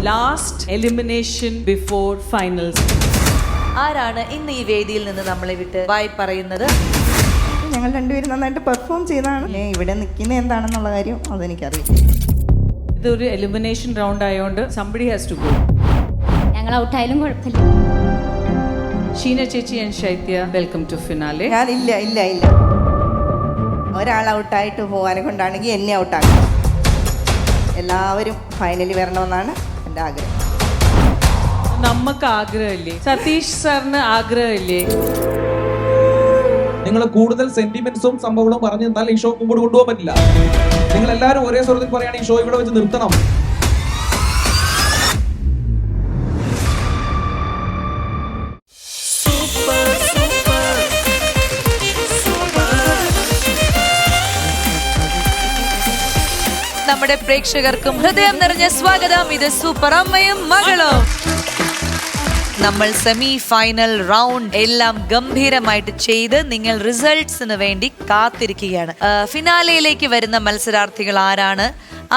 Last elimination before finals. ആരാണ് ഇന്ന് ഈ വേദിയിൽ നിന്ന് നമ്മളെ വിട്ട് ബൈ പറയുന്നത്? ഞങ്ങൾ രണ്ടുപേരും നന്നായിട്ട് പെർഫോം ചെയ്താണ്. ഇവിടെ നിൽക്കുന്ന എന്താണെന്നുള്ള കാര്യം അതെനിക്കറിയില്ല. ഇതൊരു എലിമിനേഷൻ റൗണ്ട് ആയതുകൊണ്ട് somebody has to go. ഞങ്ങൾ ഔട്ടായാലും കുഴപ്പമില്ല. ഷീന ചേച്ചി and Shaithya, welcome to finale. ഞാനില്ല ഇല്ല ഇല്ല ഒരാൾ ഔട്ടായിട്ട് പോകാനെ കൊണ്ടാണെങ്കിൽ എന്നെ ഔട്ടാക്കണം. എല്ലാവരും ഫൈനലിൽ വരണമെന്നാണ് എൻ്റെ ആഗ്രഹം. നമുക്ക് ആഗ്രഹമില്ലേ? സതീഷ് സാറിന് ആഗ്രഹമില്ലേ? നിങ്ങൾ കൂടുതൽ സെന്റിമെന്റ്സും സംഭവങ്ങളും പറഞ്ഞു തന്നാൽ ഈ ഷോ മുമ്പോട്ട് കൊണ്ടുപോകാൻ പറ്റില്ല. നിങ്ങൾ എല്ലാവരും ഒരേ സ്വരത്തിൽ പറയുകയാണ് ഈ ഷോ ഇവിടെ വെച്ച് നിർത്തണം. നമ്മുടെ പ്രേക്ഷകർക്കും ഹൃദയം നിറഞ്ഞ സ്വാഗതം. ഇത് സൂപ്പർ അമ്മയും മകളും. നമ്മൾ സെമി ഫൈനൽ റൗണ്ട് എല്ലാം ഗംഭീരമായിട്ട് ചെയ്ത് നിങ്ങൾ റിസൾട്ട്സിന് വേണ്ടി കാത്തിരിക്കുകയാണ്. ഫിനാലയിലേക്ക് വരുന്ന മത്സരാർത്ഥികൾ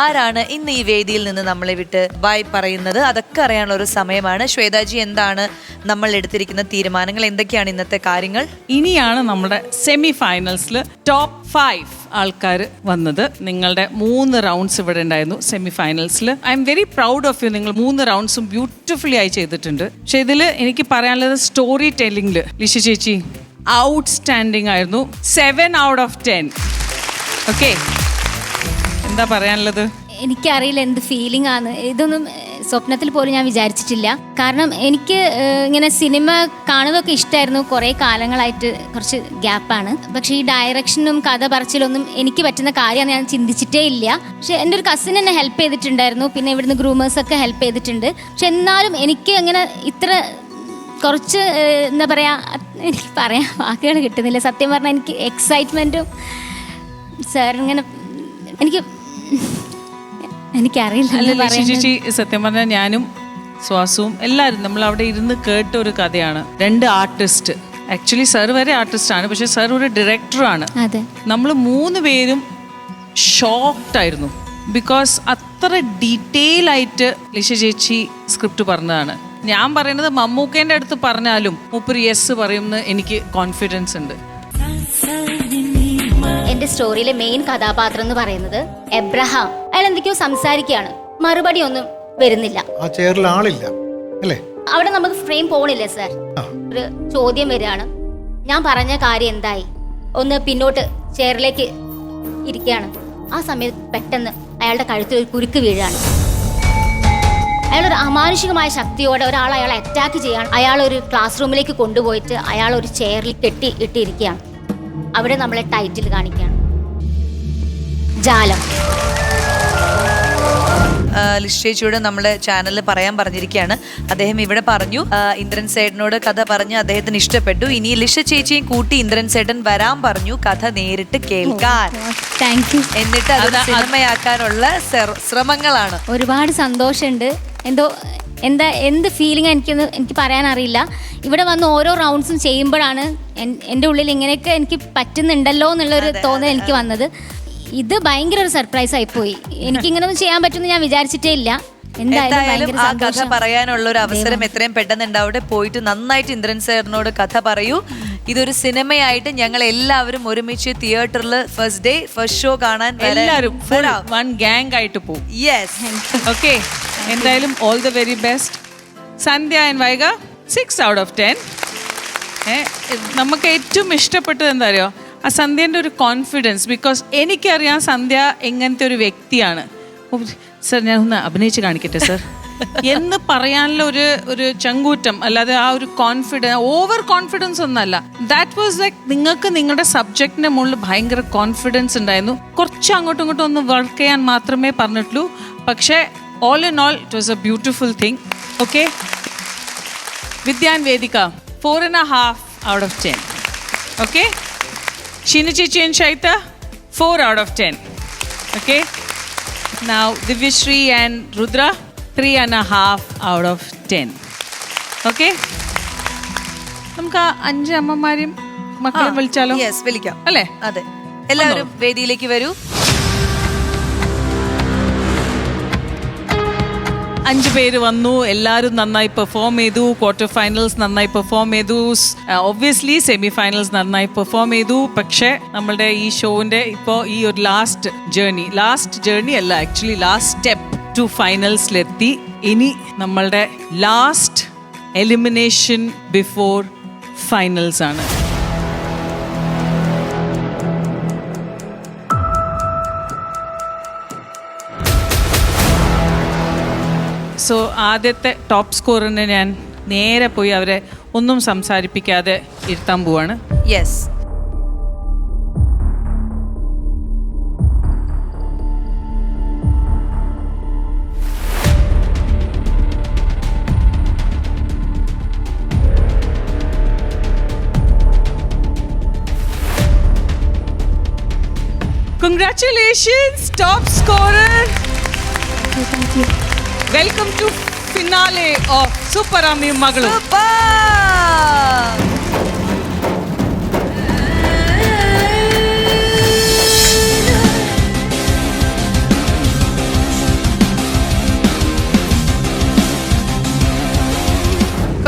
ആരാണ് ഇന്ന് ഈ വേദിയിൽ നിന്ന് നമ്മളെ വിട്ട് ബൈ പറയുന്നത്? അതൊക്കെ അറിയാനുള്ള ഒരു സമയമാണ്. ശ്വേതാജി, എന്താണ് നമ്മൾ എടുത്തിരിക്കുന്ന തീരുമാനങ്ങൾ? എന്തൊക്കെയാണ് ഇന്നത്തെ കാര്യങ്ങൾ? ഇനിയാണ് നമ്മുടെ സെമി ഫൈനൽസിൽ ടോപ്പ് 5 ആൾക്കാർ വന്നത്. നിങ്ങളുടെ 3 റൗണ്ട്സ് ഇവിടെ ഉണ്ടായിരുന്നു സെമി ഫൈനൽസിൽ. I am very proud of you. നിങ്ങൾ 3 റൗണ്ട്സും ബ്യൂട്ടിഫുള്ളി ആയി ചെയ്തിട്ടുണ്ട്. പക്ഷെ ഇതിൽ എനിക്ക് പറയാനുള്ളത് സ്റ്റോറി ടെല്ലിംഗിൽ ലിഷ ചേച്ചി ഔട്ട്സ്റ്റാൻഡിങ് ആയിരുന്നു. 7 out of 10. ഓക്കെ, എന്താ പറയാനുള്ളത്? എനിക്കറിയില്ല എന്ത് ഫീലിംഗ് ആണ്. ഇതൊന്നും സ്വപ്നത്തിൽ പോലും ഞാൻ വിചാരിച്ചിട്ടില്ല. കാരണം എനിക്ക് ഇങ്ങനെ സിനിമ കാണുന്നതൊക്കെ ഇഷ്ടമായിരുന്നു. കുറേ കാലങ്ങളായിട്ട് കുറച്ച് ഗ്യാപ്പാണ്. പക്ഷേ ഈ ഡയറക്ഷനും കഥ പറച്ചിലൊന്നും എനിക്ക് പറ്റുന്ന കാര്യമാണ് ഞാൻ ചിന്തിച്ചിട്ടേ ഇല്ല. പക്ഷെ എൻ്റെ ഒരു കസിൻ എന്നെ ഹെൽപ്പ് ചെയ്തിട്ടുണ്ടായിരുന്നു. പിന്നെ ഇവിടുന്ന് ഗ്രൂമേഴ്സൊക്കെ ഹെൽപ്പ് ചെയ്തിട്ടുണ്ട്. പക്ഷെ എന്നാലും എനിക്ക് അങ്ങനെ ഇത്ര കുറച്ച് എന്താ പറയുക, എനിക്ക് പറയാൻ വാക്കുകൾ കിട്ടുന്നില്ല. സത്യം പറഞ്ഞാൽ എനിക്ക് എക്സൈറ്റ്മെൻറ്റും സാറിങ്ങനെ എനിക്കറിയില്ല. ചേച്ചി, സത്യം പറഞ്ഞാൽ ഞാനും സ്വാസവും എല്ലാവരും നമ്മൾ അവിടെ ഇരുന്ന് കേട്ട ഒരു കഥയാണ്. 2 ആർട്ടിസ്റ്റ്, ആക്ച്വലി സർ വരെ ആർട്ടിസ്റ്റാണ്, പക്ഷെ സർ ഒരു ഡയറക്ടറാണ്. നമ്മൾ 3 പേരും ഷോക്ക്ഡ് ആയിരുന്നു. ബിക്കോസ് അത്ര ഡീറ്റെയിൽ ആയിട്ട് ലിഷ ചേച്ചി സ്ക്രിപ്റ്റ് പറഞ്ഞതാണ്. ഞാൻ പറയുന്നത് മമ്മൂക്കേൻ്റെ അടുത്ത് പറഞ്ഞാലും മൂപ്പര് യെസ് പറയുമെന്ന് എനിക്ക് കോൺഫിഡൻസ് ഉണ്ട്. എന്റെ സ്റ്റോറിയിലെ മെയിൻ കഥാപാത്രം എന്ന് പറയുന്നത് എബ്രഹാം. അയാൾ എന്തൊക്കെയോ സംസാരിക്കുകയാണ്, മറുപടി ഒന്നും വരുന്നില്ല. ആ ചെയറിൽ ആളില്ല അല്ലേ? അവിടെ നമുക്ക് ഫ്രെയിം പോണില്ല സാർ. ഒരു ചോദ്യം വരികയാണ്, ഞാൻ പറഞ്ഞ കാര്യം എന്തായി? ഒന്ന് പിന്നോട്ട് ചെയറിലേക്ക് ഇരിക്കുകയാണ്. ആ സമയത്ത് പെട്ടെന്ന് അയാളുടെ കഴുത്തിൽ ഒരു കുരുക്ക് വീഴാണ്. അയാളൊരു അമാനുഷികമായ ശക്തിയോടെ ഒരാൾ അയാളെ അറ്റാക്ക് ചെയ്യാണ്. അയാളൊരു ക്ലാസ് റൂമിലേക്ക് കൊണ്ടുപോയിട്ട് അയാൾ ഒരു ചെയറിൽ കെട്ടി ഇട്ടിരിക്കുകയാണ്. അവിടെ നമ്മളെ ടൈറ്റിൽ കാണിക്കുകയാണ്, ജാലം. ലിഷേച്ചിയോട് നമ്മുടെ ചാനലിൽ പറയാൻ പറഞ്ഞിരിക്കുകയാണ്. അദ്ദേഹം ഇവിടെ പറഞ്ഞു, ഇന്ദ്രൻ സേട്ടനോട് കഥ പറഞ്ഞ് അദ്ദേഹത്തിന് ഇഷ്ടപ്പെട്ടു. ഇനി ലിഷ ചേച്ചിയും കൂട്ടി ഇന്ദ്രൻ സേട്ടൻ വരാൻ പറഞ്ഞു കഥ നേരിട്ട് കേൾക്കാൻ. എന്നിട്ട് അത് സിനിമയാക്കാനുള്ള ശ്രമങ്ങളാണ്. ഒരുപാട് സന്തോഷമുണ്ട്. എന്ത് ഫീലിംഗ് എനിക്ക് പറയാനറിയില്ല. ഇവിടെ വന്ന് ഓരോ റൗണ്ട്സും ചെയ്യുമ്പോഴാണ് എൻ്റെ ഉള്ളിൽ ഇങ്ങനെയൊക്കെ എനിക്ക് പറ്റുന്നുണ്ടല്ലോ എന്നുള്ളൊരു തോന്നൽ എനിക്ക് വന്നത്. ഇത് ഭയങ്കര ഒരു സർപ്രൈസ് ആയിപ്പോയി. എനിക്കിങ്ങനൊന്നും ചെയ്യാൻ പറ്റുമെന്ന് ഞാൻ വിചാരിച്ചിട്ടേ ഇല്ല. എന്തായാലും ആ കഥ പറയാനുള്ള ഒരു അവസരം എത്രയും പെട്ടെന്ന് ഉണ്ടാവട്ടെ. പോയിട്ട് നന്നായിട്ട് ഇന്ദ്രൻ സാറിനോട് കഥ പറയൂ. ഇതൊരു സിനിമയായിട്ട് ഞങ്ങൾ എല്ലാവരും ഒരുമിച്ച് തിയേറ്ററിൽ ഫസ്റ്റ് ഡേ ഫസ്റ്റ് ഷോ കാണാൻ എല്ലാവരും വൺ ഗ്യാങ് ആയിട്ട് പോകും. Yes, okay. എന്തായാലും all the very best. Sandhya and Vaiga 6 out of 10. നമുക്ക് ഏറ്റവും ഇഷ്ടപ്പെട്ടത് എന്താ അറിയോ? ആ സന്ധ്യൻ്റെ ഒരു കോൺഫിഡൻസ്. ബിക്കോസ് എനിക്കറിയാം സന്ധ്യ എങ്ങനത്തെ ഒരു വ്യക്തിയാണ്. സർ, ഞാൻ ഒന്ന് അഭിനയിച്ച് കാണിക്കട്ടെ സർ എന്ന് പറയാനുള്ള ഒരു ചങ്കൂറ്റം, അല്ലാതെ ആ ഒരു ഓവർ കോൺഫിഡൻസ് ഒന്നല്ല. ദാറ്റ് വാസ് ലൈക്ക് നിങ്ങൾക്ക് നിങ്ങളുടെ സബ്ജക്റ്റിന്റെ മുകളിൽ ഭയങ്കര കോൺഫിഡൻസ് ഉണ്ടായിരുന്നു. കുറച്ച് അങ്ങോട്ടും ഇങ്ങോട്ടും ഒന്ന് വർക്ക് ചെയ്യാൻ മാത്രമേ പറഞ്ഞിട്ടുള്ളൂ. പക്ഷേ all in all it was a beautiful thing. Okay, Vidya and Vedika 4.5 out of 10. Okay, Sheena Chechi and Shaita 4 out of 10. Okay, now Divyashree and Rudra 3.5 out of 10. Okay, നമുക്ക് 5 അമ്മമാരും മക്കളും വിളിച്ചാലോ? യെസ്, വിളിക്കാം അല്ലേ? അതെ, എല്ലാവരും വേദിയിലേക്ക് വരൂ. 5 പേര് വന്നു, എല്ലാവരും നന്നായി പെർഫോം ചെയ്തു. ക്വാർട്ടർ ഫൈനൽസ് നന്നായി പെർഫോം ചെയ്തു. ഒബ്വിയസ്ലി സെമി ഫൈനൽസ് നന്നായി പെർഫോം ചെയ്തു. പക്ഷേ നമ്മളുടെ ഈ ഷോവിൻ്റെ ഇപ്പോൾ ഈ ഒരു ലാസ്റ്റ് ജേർണി അല്ല, ആക്ച്വലി ലാസ്റ്റ് സ്റ്റെപ്പ് ടു ഫൈനൽസിലെത്തി. ഇനി നമ്മളുടെ ലാസ്റ്റ് എലിമിനേഷൻ ബിഫോർ ഫൈനൽസ് ആണ്. സോ ആദ്യത്തെ ടോപ്പ് സ്കോറിനെ ഞാൻ നേരെ പോയി അവരെ ഒന്നും സംസാരിപ്പിക്കാതെ ഇരുത്താൻ പോവാണ്. Yes. Congratulations, top scorer. Thank you. Welcome to finale of Super Ammayum Magalum. Super!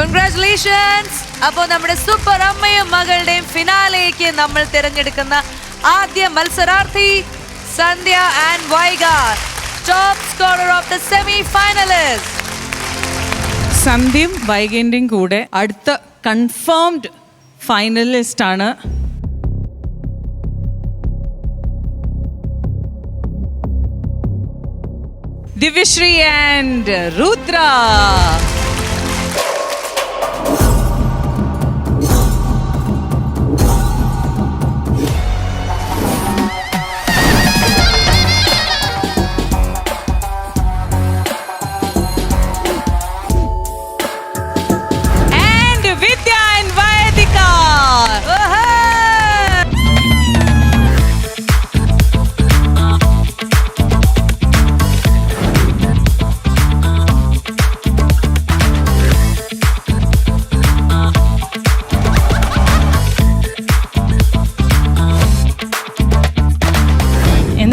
Congratulations! അപ്പോൾ നമ്മുടെ സൂപ്പർ അമ്മയും മകളുടെയും ഫിനാലേക്ക് നമ്മൾ തിരഞ്ഞെടുക്കുന്ന ആദ്യ മത്സരാർത്ഥി Sandhya and Vaiga, top scorer of the semi finalist. സന്ധ്യയും വൈഗേന്റെയും കൂടെ അടുത്ത കൺഫേംഡ് ഫൈനലിസ്റ്റ് ആണ് ദിവ്യശ്രീ ആൻഡ് രുദ്ര.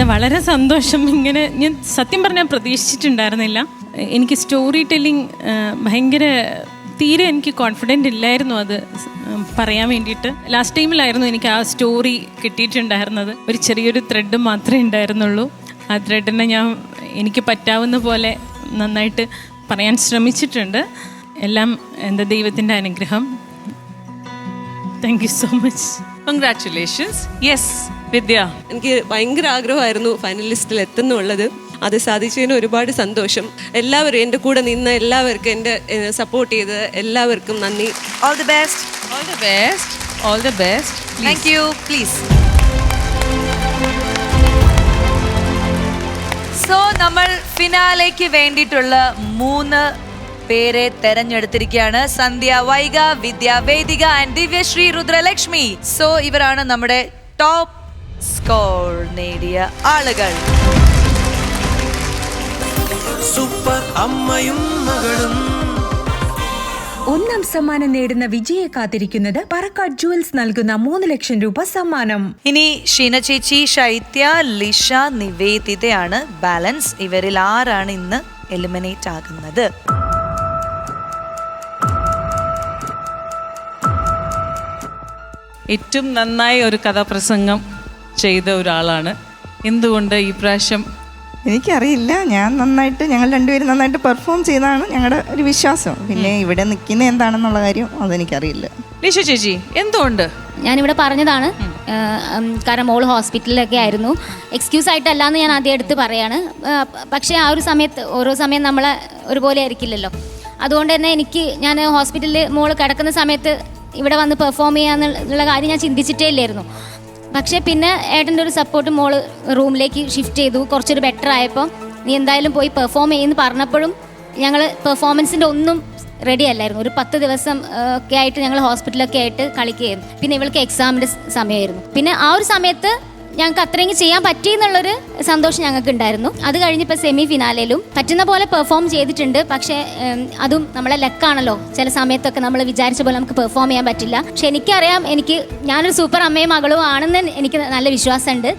വളരെ സന്തോഷം. ഇങ്ങനെ ഞാൻ സത്യം പറഞ്ഞാൽ പ്രതീക്ഷിച്ചിട്ടുണ്ടായിരുന്നില്ല. എനിക്ക് സ്റ്റോറി ടെല്ലിങ് ഭയങ്കര തീരെ എനിക്ക് കോൺഫിഡൻ്റ് ഇല്ലായിരുന്നു അത് പറയാൻ വേണ്ടിയിട്ട്. ലാസ്റ്റ് ടൈമിലായിരുന്നു എനിക്ക് ആ സ്റ്റോറി കിട്ടിയിട്ടുണ്ടായിരുന്നത്. ഒരു ചെറിയൊരു ത്രെഡ് മാത്രമേ ഉണ്ടായിരുന്നുള്ളൂ. ആ ത്രെഡിനെ ഞാൻ എനിക്ക് പറ്റാവുന്ന പോലെ നന്നായിട്ട് പറയാൻ ശ്രമിച്ചിട്ടുണ്ട്. എല്ലാം എൻ്റെ ദൈവത്തിൻ്റെ അനുഗ്രഹം. Thank you so much. Congratulations. Yes Vidya. എനിക്ക് ഭയങ്കര ആഗ്രഹമായിരുന്നു ഫൈനലിസ്റ്റിൽ എത്തുന്നുള്ളത്. അത് സാധിച്ചതിന് ഒരുപാട് സന്തോഷം. എല്ലാവരും എൻ്റെ കൂടെ നിന്ന് എല്ലാവർക്കും എൻ്റെ സപ്പോർട്ട് ചെയ്ത് എല്ലാവർക്കും നന്ദി. All the best. All the best. All the best. Thank you. Please. So നമ്മൾ ഫിനാലേക്ക് വേണ്ടിയിട്ടുള്ള 3 പേരെ തെരഞ്ഞെടുത്തിരിക്കുകയാണ്. സന്ധ്യ വൈഗ, വിദ്യ വേദിക ആൻഡ് ദിവ്യശ്രീ രുദ്രലക്ഷ്മി. സോ ഇവരാണ് നമ്മുടെ ടോപ്പ് സ്കോർ നേടിയ ആളുകൾ. സൂപ്പർ അമ്മയും മകളും. 1ാം സമ്മാനം നേടുന്ന വിജയെ കാത്തിരിക്കുന്നത് പറക്കാട് ജുവൽസ് നൽകുന്ന 3 ലക്ഷം രൂപ സമ്മാനം. ഇനി ഷീന ചേച്ചി, ശൈത്യ, ലിഷ, നിവേദിതയാണ് ബാലൻസ്. ഇവരിൽ ആരാണ് ഇന്ന് എലിമിനേറ്റ് ആകുന്നത്? ഏറ്റവും നന്നായി ഒരു കഥാപ്രസംഗം ചെയ്ത ഒരാളാണ്. എന്തുകൊണ്ട് ഈ പ്രാവശ്യം എനിക്കറിയില്ല. ഞങ്ങൾ രണ്ടുപേരും നന്നായിട്ട് പെർഫോം ചെയ്താണ് ഞങ്ങളുടെ ഒരു വിശ്വാസം. പിന്നെ ഇവിടെ നിൽക്കുന്ന എന്താണെന്നുള്ള കാര്യം അതെനിക്കറിയില്ല. ലിഷ ചേച്ചി എന്തുകൊണ്ട്? ഞാനിവിടെ പറഞ്ഞതാണ്, കാരണം മോള് ഹോസ്പിറ്റലിലൊക്കെ ആയിരുന്നു. എക്സ്ക്യൂസ് ആയിട്ടല്ലാന്ന് ഞാൻ ആദ്യം എടുത്ത് പറയാണ്. പക്ഷേ ആ ഒരു സമയത്ത് ഓരോ സമയം നമ്മളെ ഒരുപോലെ ആയിരിക്കില്ലല്ലോ. അതുകൊണ്ട് തന്നെ ഞാൻ ഹോസ്പിറ്റലിൽ മോള് കിടക്കുന്ന സമയത്ത് ഇവിടെ വന്ന് പെർഫോം ചെയ്യാന്നുള്ള കാര്യം ഞാൻ ചിന്തിച്ചിട്ടേ ഇല്ലായിരുന്നു. പക്ഷേ പിന്നെ ഏട്ടൻ്റെ ഒരു സപ്പോർട്ട് മോള് റൂമിലേക്ക് ഷിഫ്റ്റ് ചെയ്തു. കുറച്ചൊരു ബെറ്റർ ആയപ്പോൾ നീ എന്തായാലും പോയി പെർഫോം ചെയ്യുമെന്ന് പറഞ്ഞപ്പോഴും ഞങ്ങൾ പെർഫോമൻസിൻ്റെ ഒന്നും റെഡി അല്ലായിരുന്നു. ഒരു 10 ദിവസം ഒക്കെ ആയിട്ട് ഞങ്ങൾ ഹോസ്പിറ്റലൊക്കെ ആയിട്ട് കളിക്കുകയായിരുന്നു. പിന്നെ ഇവൾക്ക് എക്സാമിൻ്റെ സമയമായിരുന്നു. പിന്നെ ആ ഒരു സമയത്ത് ഞങ്ങൾക്ക് അത്രയും ചെയ്യാൻ പറ്റിയെന്നുള്ളൊരു സന്തോഷം ഞങ്ങൾക്ക് ഉണ്ടായിരുന്നു. അത് കഴിഞ്ഞപ്പോൾ സെമി ഫിനാലയിലും പറ്റുന്ന പോലെ പെർഫോം ചെയ്തിട്ടുണ്ട്. പക്ഷേ അതും നമ്മളെ ലക്കാണല്ലോ. ചില സമയത്തൊക്കെ നമ്മൾ വിചാരിച്ച പോലെ നമുക്ക് പെർഫോം ചെയ്യാൻ പറ്റില്ല. പക്ഷെ എനിക്കറിയാം, ഞാനൊരു സൂപ്പർ അമ്മയും മകളും ആണെന്ന് എനിക്ക് നല്ല വിശ്വാസമുണ്ട്.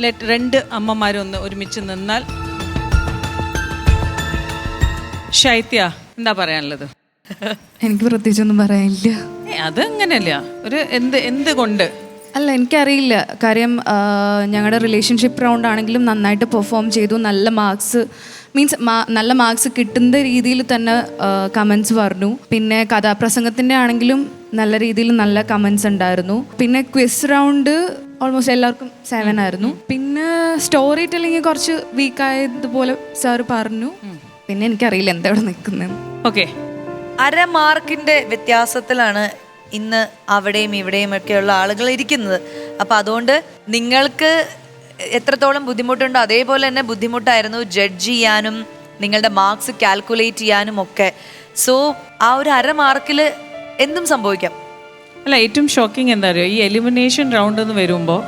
ലെറ്റ് 2 അമ്മമാരും ഒന്ന് ഒരുമിച്ച് നിന്നാൽ ശൈത്യ എന്താ പറയാനുള്ളത്? എനിക്ക് പ്രത്യേകിച്ചൊന്നും പറയാനില്ല. അതങ്ങനെയല്ല, ഒരു എന്തുകൊണ്ട് അല്ല, എനിക്കറിയില്ല. കാര്യം ഞങ്ങളുടെ റിലേഷൻഷിപ്പ് റൗണ്ട് ആണെങ്കിലും നന്നായിട്ട് പെർഫോം ചെയ്തു. നല്ല മാർക്സ് നല്ല മാർക്സ് കിട്ടുന്ന രീതിയിൽ തന്നെ കമൻസ് പറഞ്ഞു. പിന്നെ കഥാപ്രസംഗത്തിൻ്റെ ആണെങ്കിലും നല്ല രീതിയിൽ നല്ല കമൻസ് ഉണ്ടായിരുന്നു. പിന്നെ ക്വിസ് റൗണ്ട് ഓൾമോസ്റ്റ് എല്ലാവർക്കും 7 ആയിരുന്നു. പിന്നെ സ്റ്റോറി ടെല്ലിങ് കുറച്ച് വീക്കായതുപോലെ സാറ് പറഞ്ഞു. പിന്നെ എനിക്കറിയില്ല എന്താ ഇവിടെ നിൽക്കുന്നതെന്ന്. ഓക്കെ, 1/2 മാർക്കിന്റെ വ്യത്യാസത്തിലാണ് ഇന്ന് അവിടെയും ഇവിടെയും ഒക്കെയുള്ള ആളുകൾ ഇരിക്കുന്നത്. അപ്പം അതുകൊണ്ട് നിങ്ങൾക്ക് എത്രത്തോളം ബുദ്ധിമുട്ടുണ്ടോ അതേപോലെ തന്നെ ബുദ്ധിമുട്ടായിരുന്നു ജഡ്ജ് ചെയ്യാനും നിങ്ങളുടെ മാർക്സ് കാൽക്കുലേറ്റ് ചെയ്യാനും ഒക്കെ. സോ ആ ഒരു 1/2 മാർക്കിൽ എന്തും സംഭവിക്കാം. അല്ല, ഏറ്റവും ഷോക്കിംഗ് എന്താ പറയുക, ഈ എലിമിനേഷൻ റൗണ്ട് എന്ന് വരുമ്പോൾ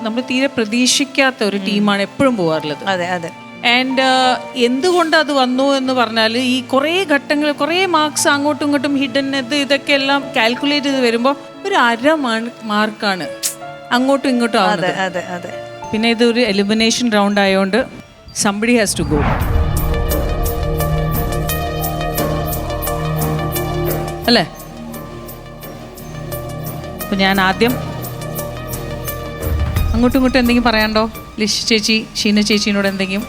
നമ്മൾ തീരെ പ്രതീക്ഷിക്കാത്ത ഒരു ടീമാണ് എപ്പോഴും പോകാറുള്ളത്. അതെ അതെ. ആൻഡ് എന്തുകൊണ്ട് അത് വന്നു എന്ന് പറഞ്ഞാൽ ഈ കുറേ ഘട്ടങ്ങൾ, കുറേ മാർക്സ് അങ്ങോട്ടും ഇങ്ങോട്ടും ഹിഡൻ ഇതൊക്കെ എല്ലാം കാൽക്കുലേറ്റ് ചെയ്ത് വരുമ്പോൾ ഒരു 1/2 മാർക്കാണ് അങ്ങോട്ടും ഇങ്ങോട്ടും ആവുന്നത്. അതെ അതെ. പിന്നെ ഇതൊരു എലിമിനേഷൻ റൗണ്ട് ആയതുകൊണ്ട് സംബഡി ഹാസ് ടു ഗോ. അല്ലേ? അപ്പൊ ഞാൻ ആദ്യം അങ്ങോട്ടും ഇങ്ങോട്ടും എന്തെങ്കിലും പറയാണ്ടോ? ലിഷ ചേച്ചി, ഷീന ചേച്ചിനോട് എന്തെങ്കിലും?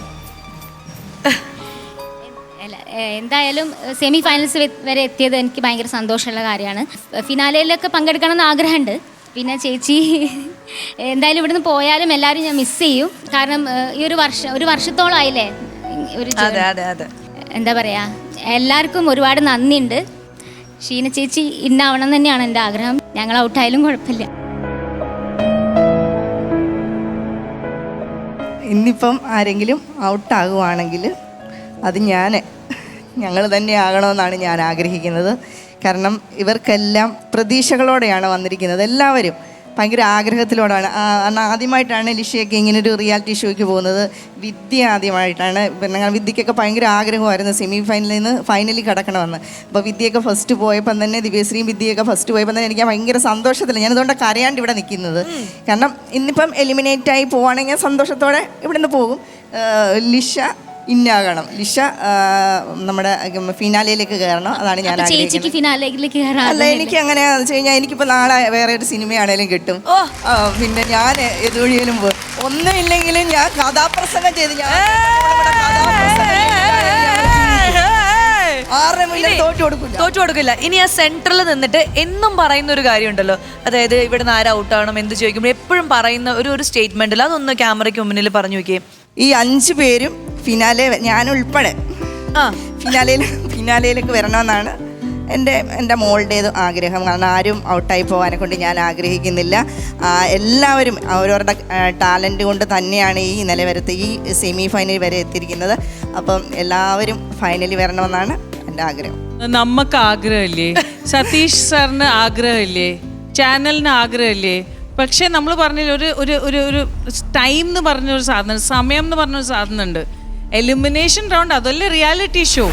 എന്തായാലും സെമി ഫൈനൽസ് വരെ എത്തിയത് എനിക്ക് ഭയങ്കര സന്തോഷമുള്ള കാര്യമാണ്. ഫിനാലയിലൊക്കെ പങ്കെടുക്കണമെന്ന് ആഗ്രഹമുണ്ട്. പിന്നെ ചേച്ചി എന്തായാലും ഇവിടുന്ന് പോയാലും എല്ലാവരും ഞാൻ മിസ് ചെയ്യും. കാരണം ഈ ഒരു വർഷത്തോളമായില്ലേ ഒരു എന്താ പറയുക, എല്ലാവർക്കും ഒരുപാട് നന്ദിയുണ്ട്. ഷീന ചേച്ചി ഇന്നാവണം തന്നെയാണ് എൻ്റെ ആഗ്രഹം. ഞങ്ങൾ ഔട്ടായാലും കുഴപ്പമില്ല. ഇന്നിപ്പം ആരെങ്കിലും ഔട്ടാകുവാണെങ്കിൽ അത് ഞങ്ങൾ തന്നെ ആകണമെന്നാണ് ഞാൻ ആഗ്രഹിക്കുന്നത്. കാരണം ഇവർക്കെല്ലാം പ്രതീക്ഷകളോടെയാണ് വന്നിരിക്കുന്നത്. എല്ലാവരും ഭയങ്കര ആഗ്രഹത്തിലോടാണ്. ആദ്യമായിട്ടാണ് ലിഷയൊക്കെ ഇങ്ങനൊരു റിയാലിറ്റി ഷോയ്ക്ക് പോകുന്നത്. വിദ്യ ആദ്യമായിട്ടാണ്. പിന്നെ വിദ്യക്കൊക്കെ ഭയങ്കര ആഗ്രഹമായിരുന്നു സെമി ഫൈനലിൽ നിന്ന് ഫൈനലിൽ കിടക്കണമെന്ന്. അപ്പോൾ വിദ്യയൊക്കെ ഫസ്റ്റ് പോയപ്പം തന്നെ, ദിവ്യശ്രീയും വിദ്യയൊക്കെ ഫസ്റ്റ് പോയപ്പം തന്നെ എനിക്ക് ഭയങ്കര സന്തോഷത്തില്ല. ഞാനതുകൊണ്ട് കരയാണ്ട് ഇവിടെ നിൽക്കുന്നത്. കാരണം ഇന്നിപ്പം എലിമിനേറ്റായി പോവുകയാണെങ്കിൽ സന്തോഷത്തോടെ ഇവിടെ നിന്ന് പോകും. ലിഷ ഇന്നാകണം. ലിഷ നമ്മുടെ ഫിനാലയിലേക്ക് കയറണം. അതാണ് ഞാൻ ആഗ്രഹിക്കുന്നത്. അല്ല, എനിക്ക് അങ്ങനെ വെച്ച് കഴിഞ്ഞാൽ എനിക്കിപ്പോൾ നാളെ വേറെ ഒരു സിനിമയാണേലും കിട്ടും. പിന്നെ ഞാൻ എതുവഴിയിലും പോകും. ഒന്നുമില്ലെങ്കിലും ഞാൻ കഥാപ്രസംഗം ചെയ്ത് തോറ്റു കൊടുക്കില്ല. ഇനി ആ സെന്ററിൽ നിന്നിട്ട് എന്നും പറയുന്ന ഒരു കാര്യമുണ്ടല്ലോ, അതായത് ഇവിടുന്ന് ആര് ഔട്ടാവണം എന്ത് ചോദിക്കുമ്പോൾ എപ്പോഴും പറയുന്ന ഒരു സ്റ്റേറ്റ്മെന്റിൽ അതൊന്ന് ക്യാമറയ്ക്ക് മുന്നിൽ പറഞ്ഞു നോക്കിയേ. ഈ 5 പേരും ഫിനാലെ, ഞാനുൾപ്പെടെ ഫിനാലയിലേക്ക് വരണമെന്നാണ് എൻ്റെ മോളുടേത് ആഗ്രഹം. കാരണം ആരും ഔട്ടായി പോകാനെ കൊണ്ട് ഞാൻ ആഗ്രഹിക്കുന്നില്ല. എല്ലാവരും അവരവരുടെ ടാലൻറ്റ് കൊണ്ട് തന്നെയാണ് ഈ നില വരത്ത് ഈ സെമി ഫൈനൽ വരെ എത്തിയിരിക്കുന്നത്. അപ്പം എല്ലാവരും ഫൈനലിൽ വരണമെന്നാണ് എൻ്റെ ആഗ്രഹം. നമുക്ക് ആഗ്രഹമില്ലേ? സതീഷ് സാറിന് ആഗ്രഹമില്ലേ? ചാനലിന് ആഗ്രഹമില്ലേ? പക്ഷേ നമ്മൾ പറഞ്ഞ ഒരു ടൈം എന്ന് പറഞ്ഞൊരു സാധനം, സമയം എന്ന് പറഞ്ഞൊരു സാധനം ഉണ്ട്. എലിമിനേഷൻ റൗണ്ട് അതല്ലേ റിയാലിറ്റി ഷോ.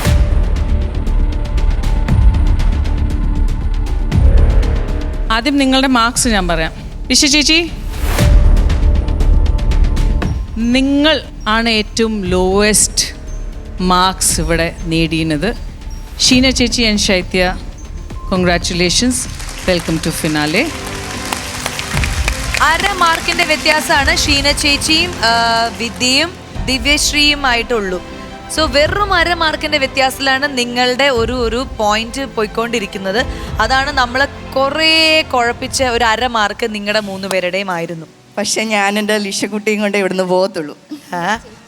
ആദ്യം നിങ്ങളുടെ മാർക്സ് ഞാൻ പറയാം. ലിഷ ചേച്ചി, നിങ്ങൾ ആണ് ഏറ്റവും ലോവസ്റ്റ് മാർക്സ് ഇവിടെ നേടിയത്. ഷീന ചേച്ചി and Shaithya, congratulations, welcome to finale. 1/2 മാർക്കിന്റെ വ്യത്യാസമാണ് ഷീന ചേച്ചിയും വിദ്യയും ദിവ്യശ്രീയും ആയിട്ടുള്ളൂ. സോ വെറും 1/2 മാർക്കിന്റെ വ്യത്യാസത്തിലാണ് നിങ്ങളുടെ ഒരു പോയിന്റ് പോയിക്കൊണ്ടിരിക്കുന്നത്. അതാണ് നമ്മളെ കുറേ കുഴപ്പിച്ച ഒരു 1/2 മാർക്ക് നിങ്ങളുടെ 3 പേരുടെയും ആയിരുന്നു. പക്ഷെ ഞാൻ എൻ്റെ ലിഷക്കുട്ടിയും കൊണ്ട് ഇവിടുന്ന് പോകത്തുള്ളൂ.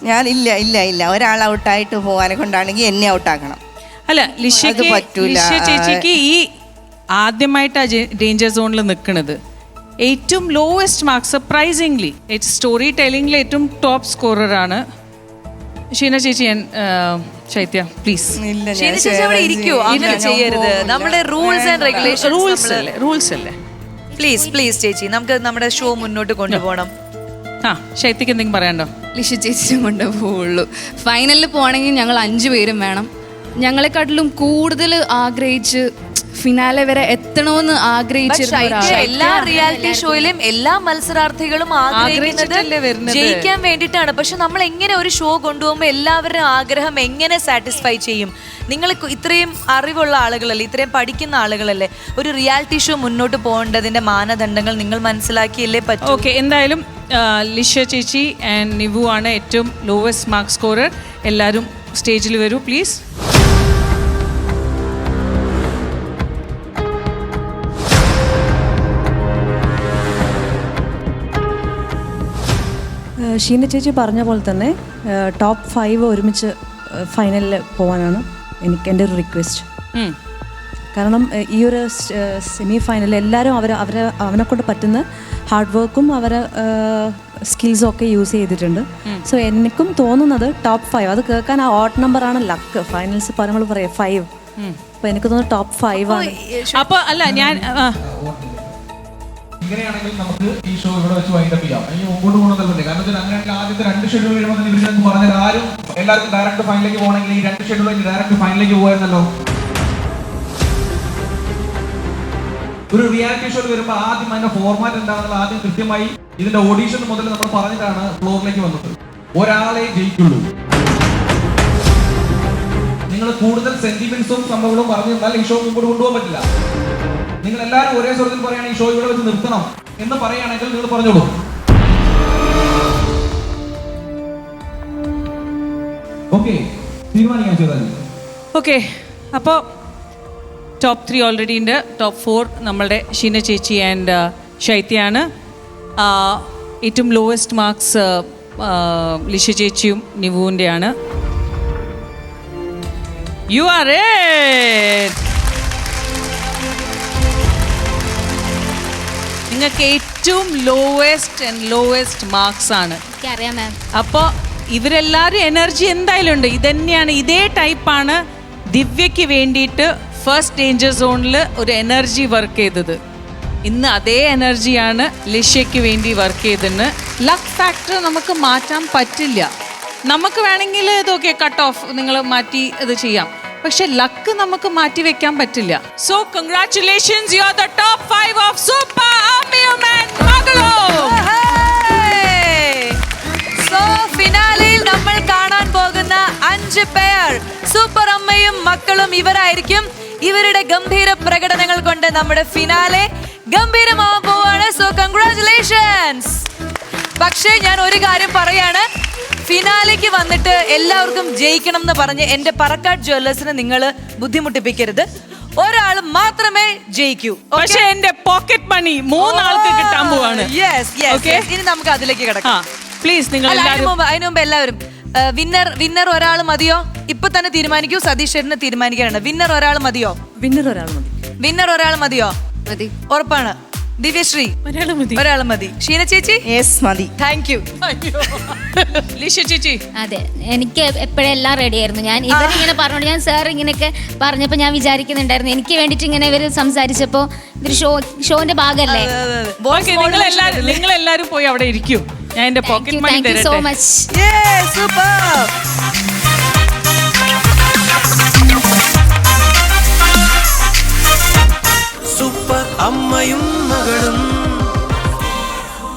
ഞാൻ ഇല്ല ഒരാൾ ഔട്ടായിട്ട് പോകാനെ കൊണ്ടാണെങ്കിൽ എന്നെ ഔട്ടാക്കണം. അല്ല, ലിഷ ചേച്ചിക്ക് ഈ ആദ്യമായിട്ടാ ഡേഞ്ചർ സോണിൽ നിൽക്കുന്നത്. ഏറ്റവും ലോവസ്റ്റ് മാർക്ക് സർപ്രൈസിംഗ്ലി സ്റ്റോറി ടെല്ലിംഗിൽ ഏറ്റവും ടോപ്പ് സ്കോററാണ് ഷീന ചേച്ചി. ശൈത്യ പ്ലീസ്. ഷീന ചേച്ചി അവിടെ ഇരിക്കൂ, അങ്ങനെ ചെയ്യരുത്. നമ്മുടെ റൂൾസ് ആൻഡ് റെഗുലേഷൻസ് റൂൾസ് അല്ലേ. പ്ലീസ് ചേച്ചി, നമുക്ക് നമ്മുടെ ഷോ മുന്നോട്ട് കൊണ്ടുപോകണം. ശൈത്യക്ക് എന്തെങ്കിലും പറയാണ്ടോ? ലിഷ ചേച്ചിയും കൊണ്ടേ പോവുള്ളൂ. ഫൈനലിൽ പോകണമെങ്കിൽ ഞങ്ങൾ 5 പേരും വേണം. ഞങ്ങളെക്കാട്ടിലും കൂടുതൽ ആഗ്രഹിച്ച് ഫിനാലെ വരെ എത്തണമെന്ന് ആഗ്രഹിച്ചിരുന്ന ഒരാളാണ്. എല്ലാ റിയാലിറ്റി ഷോയിലും എല്ലാ മത്സരാർത്ഥികളും ആഗ്രഹിച്ചിട്ടല്ലേ ആഗ്രഹിക്കുന്നത് വരുന്നത്. ജയിക്കാൻ വേണ്ടിയിട്ടാണ്. പക്ഷെ നമ്മൾ എങ്ങനെ ഒരു ഷോ കൊണ്ടുപോകുമ്പോൾ എല്ലാവരുടെയും ആഗ്രഹം എങ്ങനെ സാറ്റിസ്ഫൈ ചെയ്യും? നിങ്ങൾ ഇത്രയും അറിവുള്ള ആളുകളല്ലേ, ഇത്രയും പഠിക്കുന്ന ആളുകളല്ലേ, ഒരു റിയാലിറ്റി ഷോ മുന്നോട്ട് പോകേണ്ടതിന്റെ മാനദണ്ഡങ്ങൾ നിങ്ങൾ മനസ്സിലാക്കിയല്ലേ പറ്റൂ. ഓക്കെ, എന്തായാലും ലിഷ ചേച്ചി ആൻഡ് നിവു ആണ് ഏറ്റവും ലോവസ്റ്റ് മാർക്ക് സ്കോറർ. എല്ലാവരും സ്റ്റേജിൽ വരൂ പ്ലീസ്. ഷീന ചേച്ചി പറഞ്ഞ പോലെ തന്നെ ടോപ്പ് 5 ഒരുമിച്ച് ഫൈനലിൽ പോകാനാണ് എൻ്റെ ഒരു റിക്വസ്റ്റ്. കാരണം ഈ ഒരു സെമി ഫൈനലിൽ എല്ലാവരും അവനെ കൊണ്ട് പറ്റുന്ന ഹാർഡ് വർക്കും അവരെ സ്കിൽസും ഒക്കെ യൂസ് ചെയ്തിട്ടുണ്ട്. സോ എനിക്കും തോന്നുന്നത് ടോപ്പ് 5, അത് കേൾക്കാൻ ആ ഓട്ട് നമ്പറാണ് ലക്ക്. ഫൈനൽസ് നമ്മൾ പറയാം 5. അപ്പോൾ എനിക്ക് തോന്നുന്നു ടോപ്പ് 5 ആണ്. അപ്പോൾ അല്ല ഞാൻ ഇങ്ങനെയാണെങ്കിൽ നമുക്ക് ഈ ഷോ ഇവിടെ വെച്ച് വൈൻഡപ്പ് ചെയ്യാം. അല്ലെങ്കിൽ മുമ്പോട്ട് പോകുന്നതല്ലേ? കാരണം അങ്ങനെയാണെങ്കിൽ ആദ്യത്തെ 2 ഷെഡ്യൂൾ കഴിയുമ്പോൾ തന്നെ ഇവർക്ക് പറഞ്ഞാൽ ആരും എല്ലാവർക്കും ഡയറക്റ്റ് ഫൈനലിലേക്ക് പോകണമെങ്കിൽ ഈ 2 ഷെഡ്യൂൾ കഴിഞ്ഞ് ഡയറക്റ്റ് ഫൈനലിലേക്ക് പോകുമായിരുന്നല്ലോ. ഒരു റിയാലിറ്റി ഷോയിൽ വരുമ്പോൾ ആദ്യം അതിന്റെ ഫോർമാറ്റ് എന്താണെന്നുള്ള ആദ്യം കൃത്യമായി ഇതിന്റെ ഓഡീഷൻ മുതൽ നമ്മൾ പറഞ്ഞിട്ടാണ് ഫ്ലോറിലേക്ക് വന്നത്. ഒരാളെ ജയിക്കുള്ളൂ. നിങ്ങൾ കൂടുതൽ സെന്റിമെന്റ്സും സംഭവങ്ങളും പറഞ്ഞു തന്നാൽ ഈ ഷോ മുമ്പോട്ട് കൊണ്ടുപോകാൻ പറ്റില്ല. നിങ്ങൾ എല്ലാവരും ഒരേ സ്വരത്തിൽ പറയുകയാണെങ്കിൽ ഈ ഷോ ഇവിടെ വെച്ച് നിർത്തണം എന്ന് പറയുകയാണെങ്കിൽ നിങ്ങൾ പറഞ്ഞോളൂ. ഓക്കെ, തീരുമാനിക്കാൻ ചെയ്താൽ. ഓക്കെ, അപ്പോൾ ടോപ്പ് 3 ഓൾറെഡി ഉണ്ട്. ടോപ്പ് 4 നമ്മളുടെ ഷീന ചേച്ചി ആൻഡ് ശൈത്യാണ്. ഏറ്റവും ലോവസ്റ്റ് മാർക്സ് ലിഷ ചേച്ചിയും നിവുവിൻ്റെയാണ്. You are it. നിങ്ങൾക്ക് ഏറ്റവും ലോവസ്റ്റ് മാർക്സ് ആണ്. അറിയാം മാം. അപ്പോൾ ഇവരെല്ലാവരും എനർജി എന്തായാലും ഉണ്ട്. ഇതന്നെയാണ്, ഇതേ ടൈപ്പാണ് ദിവ്യയ്ക്ക് വേണ്ടിയിട്ട് ഫസ്റ്റ് ഡേഞ്ചർ സോണിൽ ഒരു എനർജി വർക്ക് ചെയ്തത്. ഇന്ന് അതേ എനർജിയാണ് ലിഷയ്ക്ക് വേണ്ടി വർക്ക് ചെയ്തതെന്ന്. ലക്ക് ഫാക്ടർ നമുക്ക് മാറ്റാൻ പറ്റില്ല. നമുക്ക് വേണമെങ്കിൽ ഇതൊക്കെ കട്ട് ഓഫ് നിങ്ങൾ മാറ്റി ഇത് ചെയ്യാം, പക്ഷെ ലക്ക് നമുക്ക് മാറ്റി വെക്കാൻ പറ്റില്ല. So congratulations, you are the top 5 of super അമ്മയും മകളും. സോ ഫിനാലയിൽ നമ്മൾ കാണാൻ പോകുന്ന 5 പേർ സൂപ്പർ അമ്മയും മക്കളും ഇവരായിരിക്കും. ഇവരുടെ ഗംഭീര പ്രകടനങ്ങൾ കൊണ്ട് നമ്മുടെ ഫിനാലെ ഗംഭീരമാവാൻ പോവാണ്. So congratulations. പക്ഷേ ഞാൻ ഒരു കാര്യം പറയാണ്, ഫിനാലേക്ക് വന്നിട്ട് എല്ലാവർക്കും ജയിക്കണം എന്ന് പറഞ്ഞ് എന്റെ പറക്കാട് ജ്വല്ലേഴ്സിനെ നിങ്ങൾ ബുദ്ധിമുട്ടിപ്പിക്കരുത്. ഒരാൾ മാത്രമേ ജയിക്കൂ. പക്ഷേ എന്റെ പോക്കറ്റ് മണി 3 ആൾക്ക് കിട്ടാൻ പോവാണ്. ഇനി നമുക്ക് അതിലേക്ക് കിടക്കാം. പ്ലീസ് നിങ്ങൾ അതിനു മുമ്പ് എല്ലാവരും വിന്നർ ഒരാൾ മതിയോ? ഇപ്പൊ തന്നെ തീരുമാനിക്കൂ. സതീഷ് ചേട്ടന് തീരുമാനിക്കാനുണ്ട്. വിന്നർ ഒരാൾ മതിയോ? വിന്നർ ഒരാൾ മതിയോ? മതി. ഉറപ്പാണ്. ദിവ്യശ്രീ ഒരാൾ മതി. ഷീന ചേച്ചി മതി. Thank you. ലിഷ ചേച്ചി. അതെ, എനിക്ക് എപ്പോഴെല്ലാം റെഡി ആയിരുന്നു. ഞാൻ ഇവരിങ്ങനെ പറഞ്ഞോണ്ട് ഞാൻ സാർ ഇങ്ങനെയൊക്കെ പറഞ്ഞപ്പോൾ ഞാൻ വിചാരിക്കുന്നുണ്ടായിരുന്നു എനിക്ക് വേണ്ടിയിട്ട് ഇങ്ങനെ ഇവർ സംസാരിച്ചപ്പോൾ ഇതൊരു ഷോന്റെ ഭാഗമല്ലേ. നിങ്ങൾ എല്ലാവരും പോയി അവിടെ ഇരിക്കും. ഞാൻ എന്റെ പോക്കറ്റ് മണി തരട്ടെ. So much. സൂപ്പർ അമ്മയും മകളും.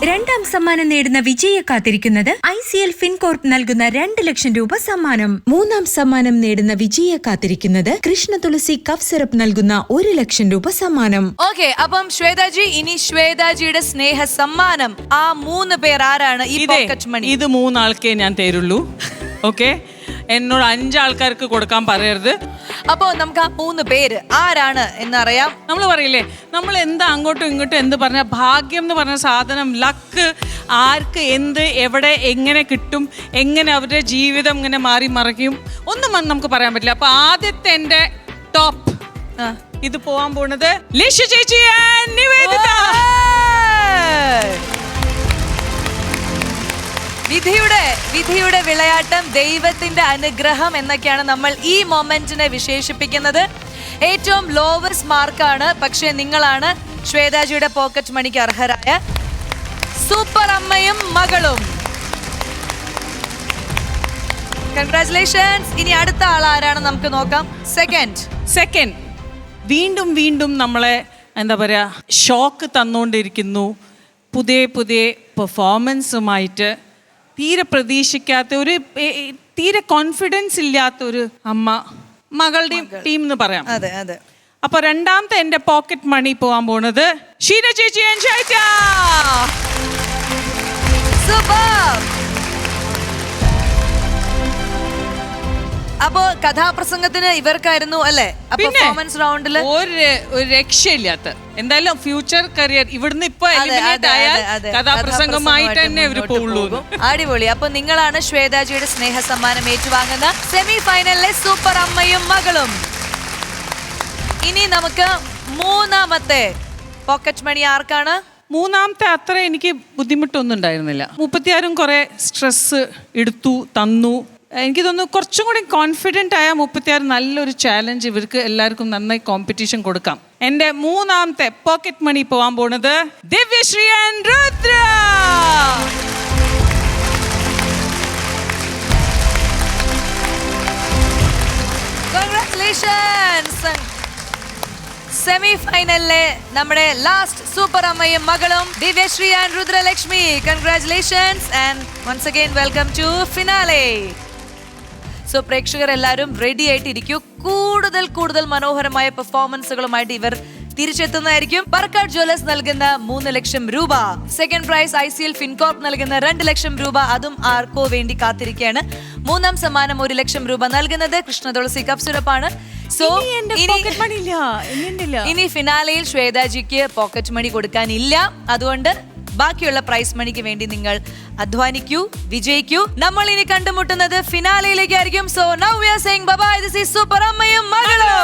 2ാം സമ്മാനം നേടുന്ന വിജയെ കാത്തിരിക്കുന്നത് ICL ഫിൻകോർപ്പ് നൽകുന്ന 2 ലക്ഷം രൂപ സമ്മാനം. 3ാം സമ്മാനം നേടുന്ന വിജയെ കാത്തിരിക്കുന്നത് കൃഷ്ണ തുളസി കഫ് സിറപ്പ് നൽകുന്ന 1 ലക്ഷം രൂപ സമ്മാനം. ഓക്കെ, അപ്പം ശ്വേതാജി, ഇനി ശ്വേതാജിയുടെ സ്നേഹ സമ്മാനം. ആ 3 പേർ ആരാണ്? ഈ പോക്കറ്റ് മണി ഇത് 3 ആൾക്കേ ഞാൻ തരുള്ളൂ. ഓക്കെ, എന്നോട് 5 ആൾക്കാർക്ക് കൊടുക്കാൻ പറയരുത്. അപ്പോ നമുക്ക് ആ 3 പേര് ആരാണ് എന്നറിയാം. നമ്മൾ പറയില്ലേ, നമ്മൾ എന്താ അങ്ങോട്ടും ഇങ്ങോട്ടും എന്ത് പറഞ്ഞ ഭാഗ്യം എന്ന് പറഞ്ഞ സാധനം, ലക്ക്, ആർക്ക് എന്ത് എവിടെ എങ്ങനെ കിട്ടും, എങ്ങനെ അവരുടെ ജീവിതം ഇങ്ങനെ മാറി മറിക്കും, ഒന്നും നമുക്ക് പറയാൻ പറ്റില്ല. അപ്പൊ ആദ്യത്തെ എന്റെ ടോപ്പ് ഇത് പോവാൻ പോണത് ലിഷ ചേച്ചി നിവേദിത. വിധിയുടെ വിളയാട്ടം, ദൈവത്തിന്റെ അനുഗ്രഹം എന്നൊക്കെയാണ് നമ്മൾ ഈ മൊമെന്റിനെ വിശേഷിപ്പിക്കുന്നത്. ഏറ്റവും ലോവസ്റ്റ് മാർക്കാണ്, പക്ഷെ നിങ്ങളാണ് ശ്വേതാജിയുടെ പോക്കറ്റ് മണിക്ക് അർഹരായ സൂപ്പർ അമ്മയും മകളും. കൺഗ്രാറ്റുലേഷൻസ്. ഇനി അടുത്ത ആൾ ആരാണ് നമുക്ക് നോക്കാം. സെക്കൻഡ് വീണ്ടും വീണ്ടും നമ്മളെ എന്താ പറയുക ഷോക്ക് തന്നുകൊണ്ടിരിക്കുന്നു. പുതിയ പുതിയ പെർഫോമൻസുമായിട്ട് തീരെ പ്രതീക്ഷിക്കാത്ത ഒരു തീരെ കോൺഫിഡൻസ് ഇല്ലാത്ത ഒരു അമ്മ, മകളുടെയും ടീം എന്ന് പറയാം. അതെ അതെ. അപ്പൊ രണ്ടാമത്തെ എന്റെ പോക്കറ്റ് മണി പോവാൻ പോണത് ഷീന ചേച്ചി and ഷൈജ. സൂപ്പർ. അപ്പോ കഥാപ്രസംഗത്തിന് ഇവർക്കായിരുന്നു അല്ലേ പെർഫോമൻസ് റൗണ്ടില് ഒരു രക്ഷയില്ലാത്ത എന്തായാലും ഫ്യൂച്ചർ കരിയർ ഇവിടുന്ന് ഇപ്പൊ എലിമിനേറ്റ് ആയാൽ കഥാപ്രസംഗമായിട്ട് തന്നെ ഇവര് പോകുള്ളൂ. അടിപൊളി. അപ്പൊ നിങ്ങളാണ് ശ്വേതാജിയുടെ സ്നേഹ സമ്മാനം ഏറ്റുവാങ്ങുന്ന സെമി ഫൈനലിലെ സൂപ്പർ അമ്മയും മകളും. ഇനി നമുക്ക് മൂന്നാമത്തെ പോക്കറ്റ് മണി ആർക്കാണ്? മൂന്നാമത്തെ അത്ര എനിക്ക് ബുദ്ധിമുട്ടൊന്നും ഉണ്ടായിരുന്നില്ല. 36 കുറെ സ്ട്രെസ് എടുത്തു തന്നു. എനിക്ക് തോന്നുന്നു കുറച്ചും കൂടി കോൺഫിഡൻ്റ് ആയ 36 നല്ലൊരു ചാലഞ്ച് ഇവർക്ക് എല്ലാവർക്കും നന്നായി കോമ്പറ്റീഷൻ കൊടുക്കാം. എൻ്റെ മൂന്നാമത്തെ പോക്കറ്റ് മണി പോകാൻ പോണത് Divyasree and Rudra. Congratulations. Semi ഫൈനലിലെ നമ്മുടെ ലാസ്റ്റ് സൂപ്പർ അമ്മയും മകളും Divyasree and Rudralakshmi. Congratulations and once again welcome to finale. So പ്രേക്ഷകർ എല്ലാവരും റെഡി ആയിട്ടിരിക്കൂ. കൂടുതൽ കൂടുതൽ മനോഹരമായ പെർഫോമൻസുകളുമായിട്ട് ഇവർ തിരിച്ചെത്തുന്നതായിരിക്കും. ബർക്കാട് ജ്വല്ലേഴ്സ് നൽകുന്ന 3 ലക്ഷം രൂപ, സെക്കൻഡ് പ്രൈസ് ICL ഫിൻകോർപ്പ് നൽകുന്ന 2 ലക്ഷം രൂപ, അതും ആർക്കോ വേണ്ടി കാത്തിരിക്കുകയാണ്. മൂന്നാം സമ്മാനം 1 ലക്ഷം രൂപ നൽകുന്നത് കൃഷ്ണ തുളസി കഫ് സിറപ്പാണ്. സോ ഇനി ഫിനാലയിൽ ശ്വേതാജിക്ക് പോക്കറ്റ് മണി കൊടുക്കാനില്ല. അതുകൊണ്ട് ബാക്കിയുള്ള പ്രൈസ് മണിക്ക് വേണ്ടി നിങ്ങൾ അധ്വാനിക്കൂ, വിജയിക്കൂ. നമ്മൾ ഇനി കണ്ടുമുട്ടുന്നത് ഫിനാലയിലേക്കായിരിക്കും. So now we are saying bye bye. This is super അമ്മയും മകളും.